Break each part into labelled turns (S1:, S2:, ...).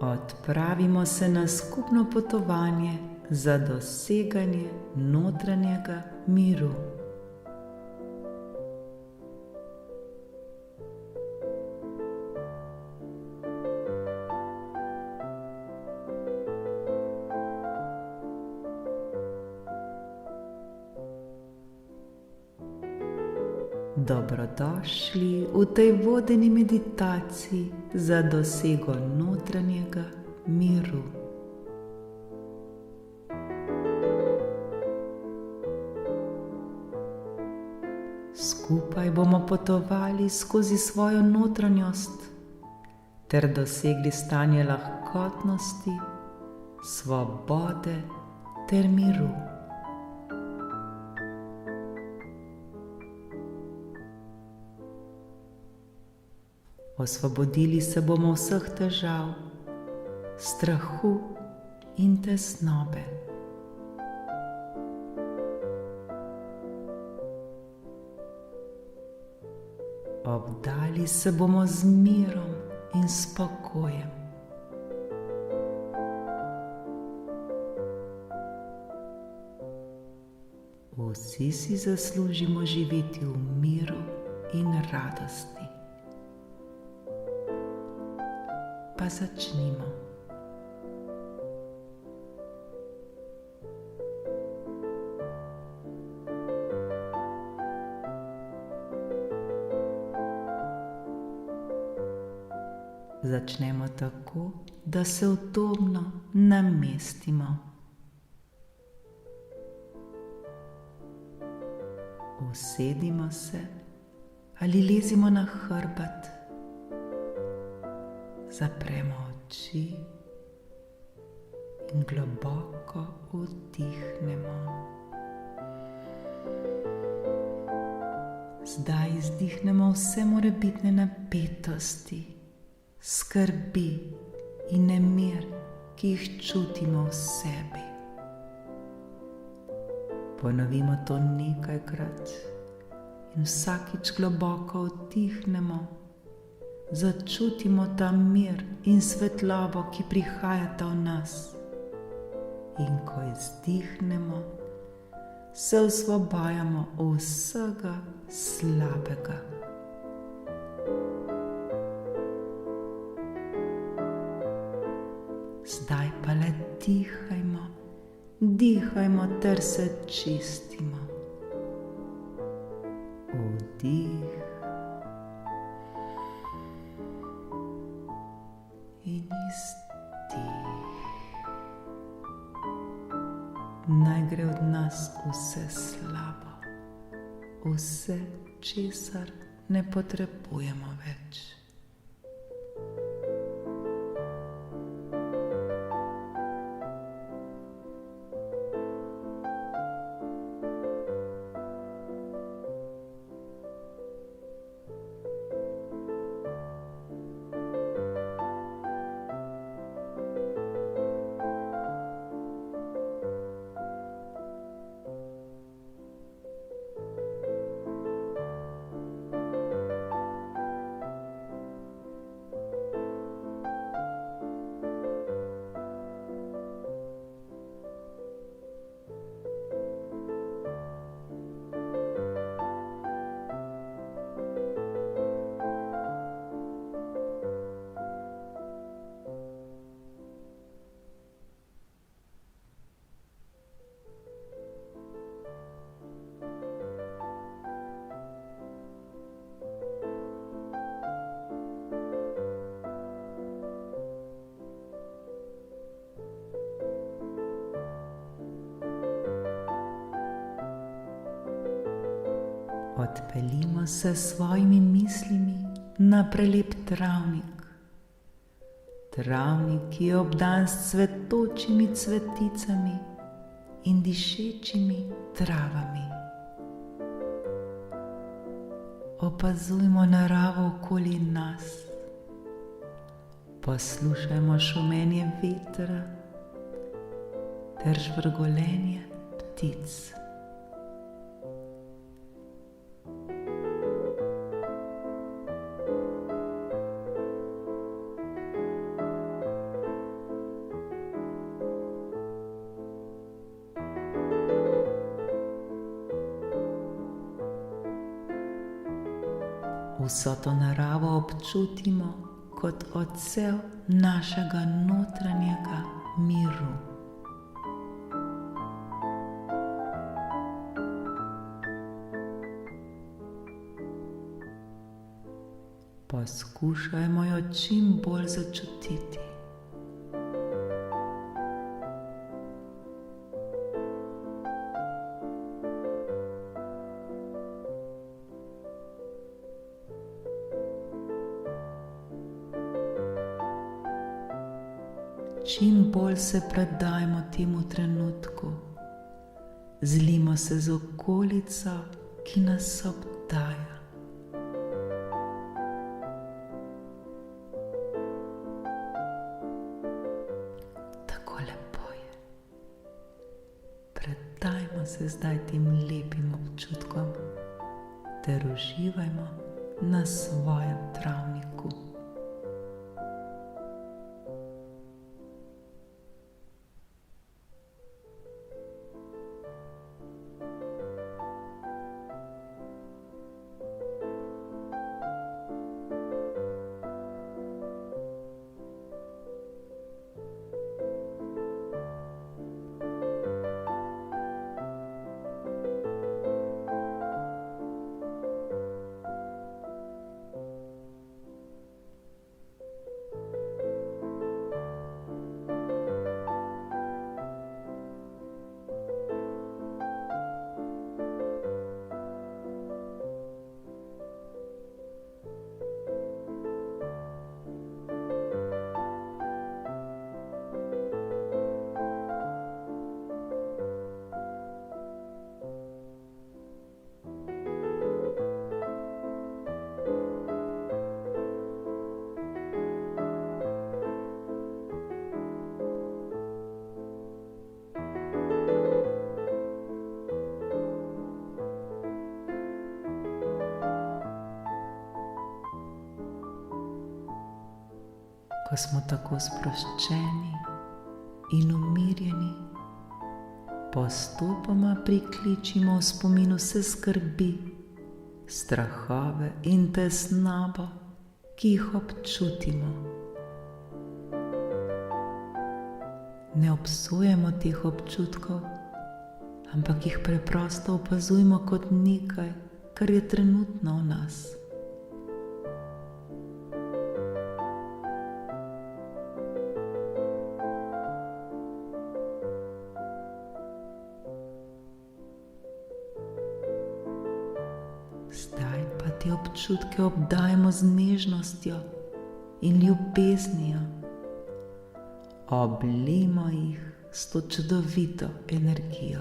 S1: Odpravimo se na skupno potovanje za doseganje notranjega miru. Dobrodošli v tej vodeni meditaciji za dosego notranjega miru. Skupaj bomo potovali skozi svojo notranjost ter dosegli stanje lahkotnosti, svobode ter miru. Osvobodili se bomo vseh težav, strahu in tesnobe. Obdali se bomo z mirom in spokojem. Vsi si zaslužimo živeti v miru in radosti. Pa začnimo. Začnemo tako, da se udobno namestimo. Usedimo se ali lezimo na hrbet. Zapremo oči in globoko vdihnemo. Zdaj izdihnemo vse morebitne napetosti, skrbi in nemir, ki jih čutimo v sebi. Ponovimo to nekajkrat in vsakič globoko vdihnemo. Začutimo ta mir in svetlobo, ki prihajata v nas. In ko izdihnemo, se osvobajamo vsega slabega. Zdaj pa le dihajmo ter se čistimo. Vdih in izdih. Naj gre od nas vse slabo, vse, česar ne potrebujemo več. Odpeljimo se s svojimi mislimi na prelep travnik. Travnik, ki je obdan s cvetočimi cveticami in dišečimi travami. Opazujmo naravo okoli nas. Poslušajmo šumenje vetra ter žvrgolenje ptic. vso to naravo občutimo kot odsev našega notranjega miru. Poskušajmo jo čim bolj začutiti. Čim bolj se predajmo temu trenutku, zlimo se z okolico, ki nas obdaja. Tako lepo je. Predajmo se zdaj tem lepim občutkom ter uživajmo na svojem travniku. Ko smo tako sproščeni in umirjeni, postopoma prikličimo v spomin vse skrbi, strahove in tesnobo, ki jih občutimo. Ne obsojamo teh občutkov, ampak jih preprosto opazujmo kot nekaj, kar je trenutno v nas. Zdaj pa te občutke obdajmo z nežnostjo in ljubeznijo. Oblijmo jih s to čudovito energijo.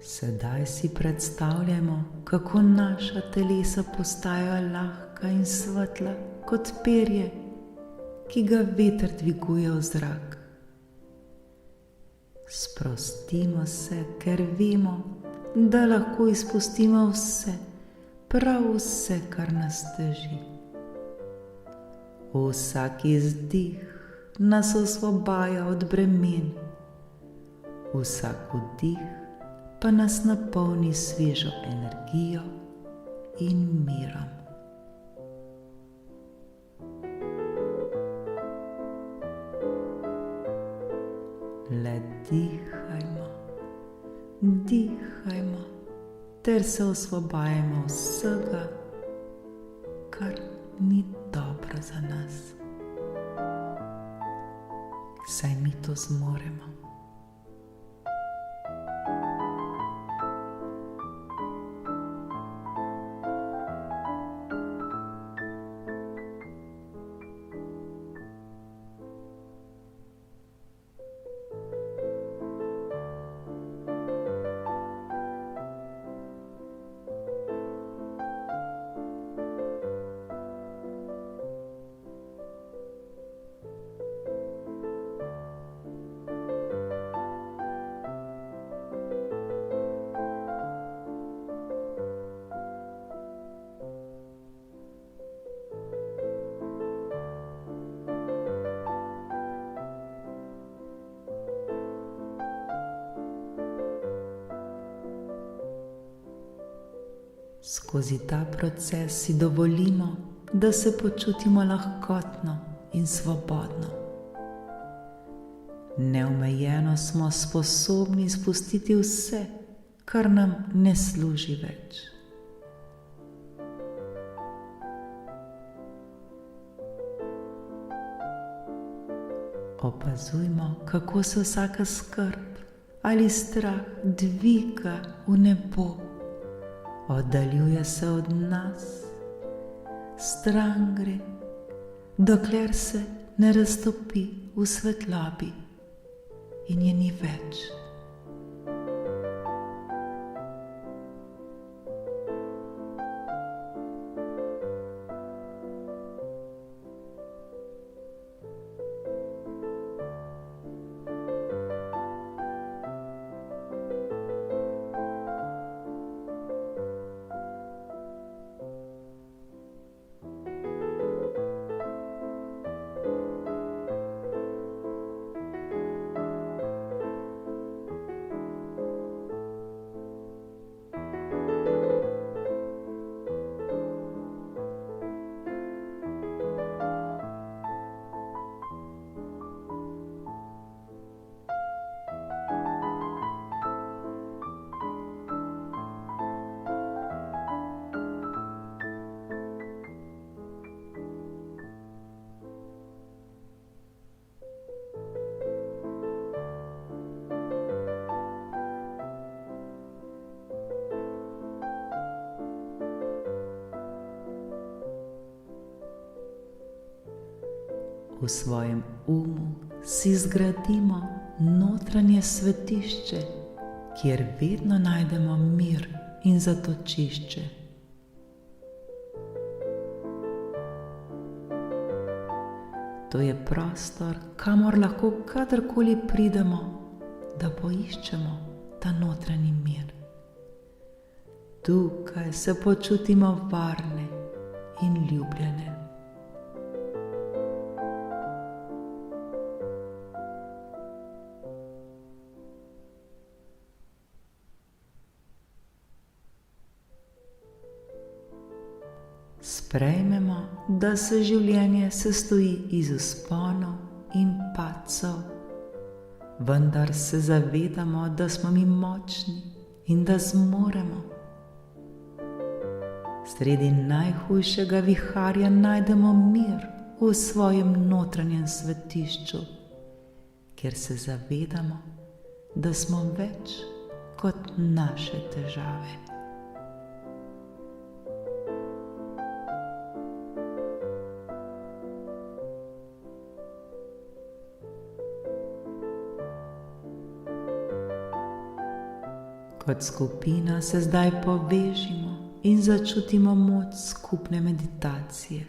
S1: Sedaj si predstavljamo, kako naša telesa postajajo lahka in svetla kot perje, ki ga veter dviguje v zrak. Sprostimo se, ker vemo, da lahko izpustimo vse, prav vse, kar nas teži. Vsak izdih nas osvobaja od bremen, vsak vdih pa nas napolni svežo energijo in mirom. Le dihajmo, dihajmo, ter se osvobajamo vsega, kar ni dobro za nas. Saj mi to zmoremo. Skozi ta proces si dovolimo, da se počutimo lahkotno in svobodno. Neomejeno smo sposobni spustiti vse, kar nam ne služi več. Opazujmo, kako se vsaka skrb ali strah dviga v nebo, oddaljuje se od nas, stran gre, dokler se ne raztopi v svetlobi in je ni več. V svojem umu si zgradimo notranje svetišče, kjer vedno najdemo mir in zatočišče. To je prostor, kamor lahko kadarkoli pridemo, da poiščemo ta notranji mir. Tukaj se počutimo varne in ljubljene. Sprejmemo, da se življenje sestoji iz vzponov in padcev, vendar se zavedamo, da smo mi močni in da zmoremo. Sredi najhujšega viharja najdemo mir v svojem notranjem svetišču, kjer se zavedamo, da smo več kot naše težave. Kot skupina se zdaj povežimo in začutimo moč skupne meditacije.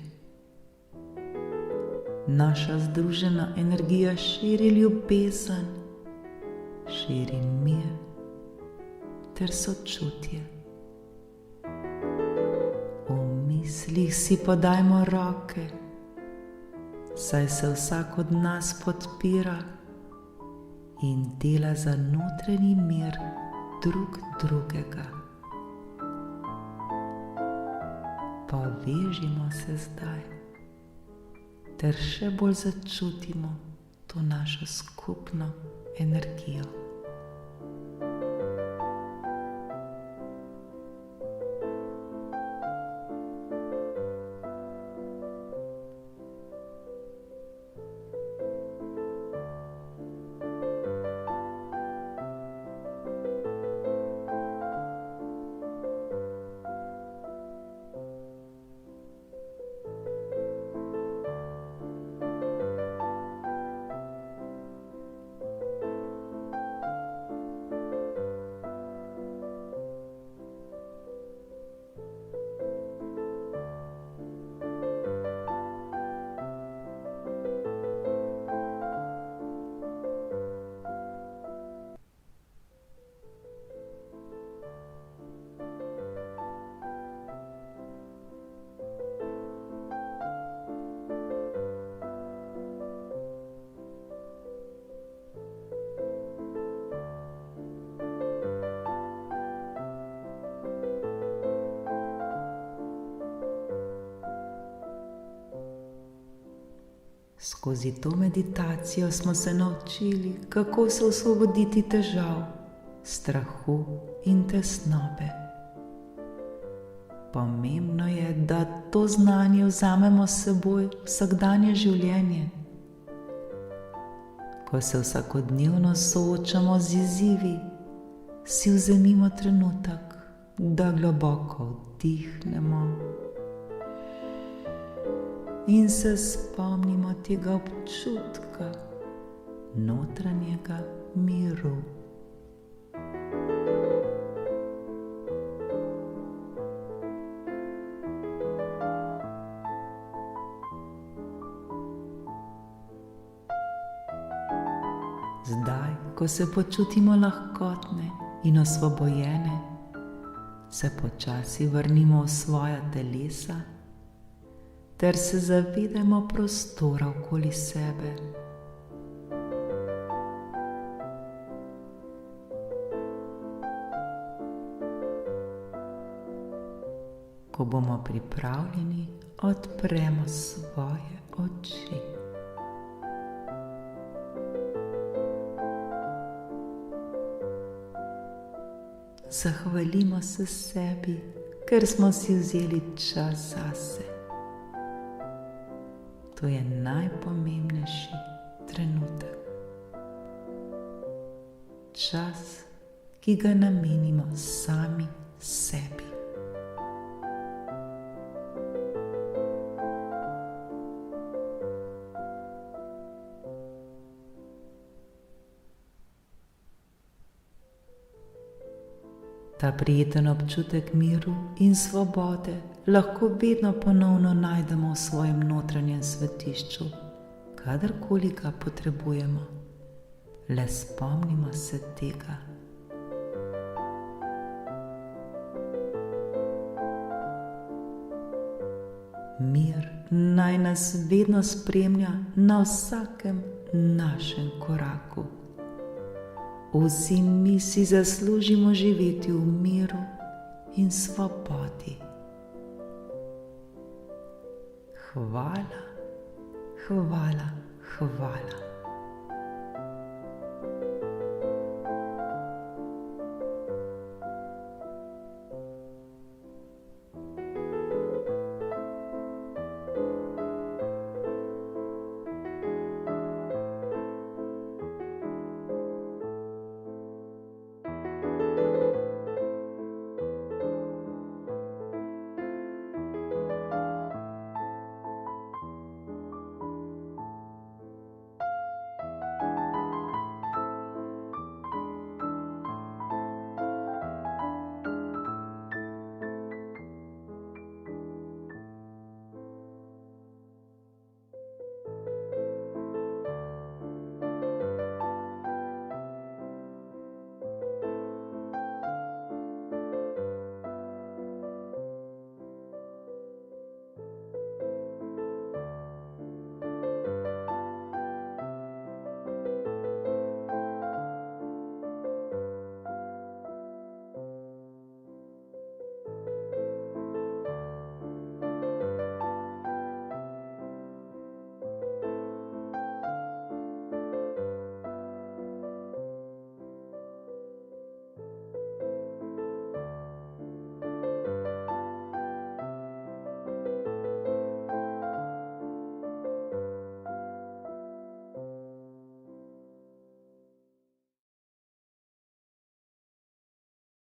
S1: Naša združena energija širi ljubezen, širi mir ter sočutje. V mislih si podajmo roke, saj se vsak od nas podpira in dela za notranji mir drug drugega. Povežimo se zdaj, ter še bolj začutimo to našo skupno energijo. Skozi to meditacijo smo se naučili, kako se osvoboditi težav, strahu in tesnobe. Pomembno je, da to znanje vzamemo s seboj v vsakdanje življenje. Ko se vsakodnevno soočamo z izzivi, si vzemimo trenutek, da globoko vdihnemo in se spomnimo tega občutka notranjega miru. Zdaj, ko se počutimo lahkotne in osvobojene, se počasi vrnimo v svoja telesa ter se zavedamo prostora okoli sebe. Ko bomo pripravljeni, odpremo svoje oči. Zahvalimo se sebi, ker smo si vzeli čas zase. To je najpomembnejši trenutek. Čas, ki ga namenimo sami sebi. Ta prijeten občutek miru in svobode lahko vedno ponovno najdemo v svojem notranjem svetišču, kadarkoli ga potrebujemo. Le spomnimo se tega. Mir naj nas vedno spremlja na vsakem našem koraku. Vsi mi si zaslužimo živeti v miru in svobodi. Hvala, hvala, hvala.